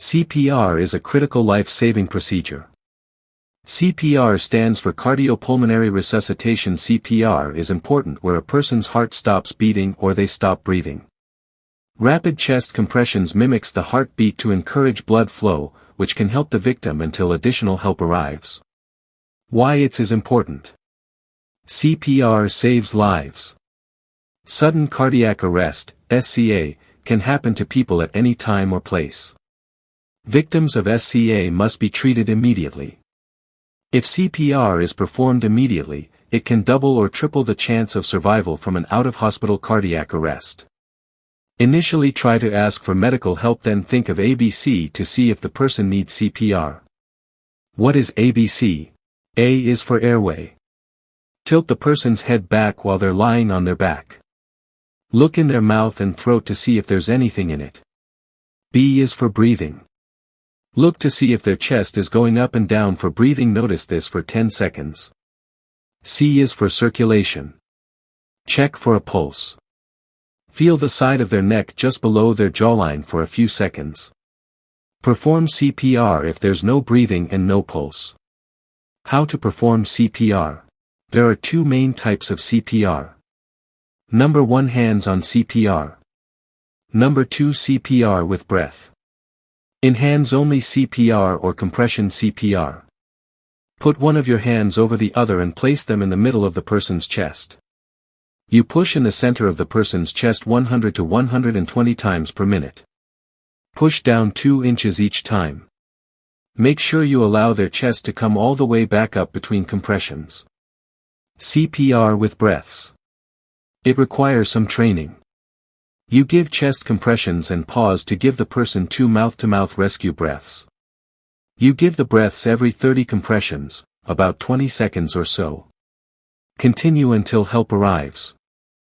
CPR is a critical life-saving procedure. CPR stands for cardiopulmonary resuscitation. CPR is important where a person's heart stops beating or they stop breathing. Rapid chest compressions mimics the heartbeat to encourage blood flow, which can help the victim until additional help arrives. Why it is important. CPR saves lives. Sudden cardiac arrest, SCA, can happen to people at any time or place. Victims of SCA must be treated immediately. If CPR is performed immediately, it can double or triple the chance of survival from an out-of-hospital cardiac arrest. Initially try to ask for medical help, then think of ABC to see if the person needs CPR. What is ABC? A is for airway. Tilt the person's head back while they're lying on their back. Look in their mouth and throat to see if there's anything in it. B is for breathing. Look to see if their chest is going up and down for breathing. Notice this for 10 seconds. C is for circulation. Check for a pulse. Feel the side of their neck just below their jawline for a few seconds. Perform CPR if there's no breathing and no pulse. How to perform CPR? There are two main types of CPR. Number 1, hands on CPR. Number 2, CPR with breath. In hands only CPR or compression CPR. Put one of your hands over the other and place them in the middle of the person's chest. You push in the center of the person's chest 100 to 120 times per minute. Push down 2 inches each time. Make sure you allow their chest to come all the way back up between compressions. CPR with breaths. It requires some training. You give chest compressions and pause to give the person 2 mouth-to-mouth rescue breaths. You give the breaths every 30 compressions, about 20 seconds or so. Continue until help arrives.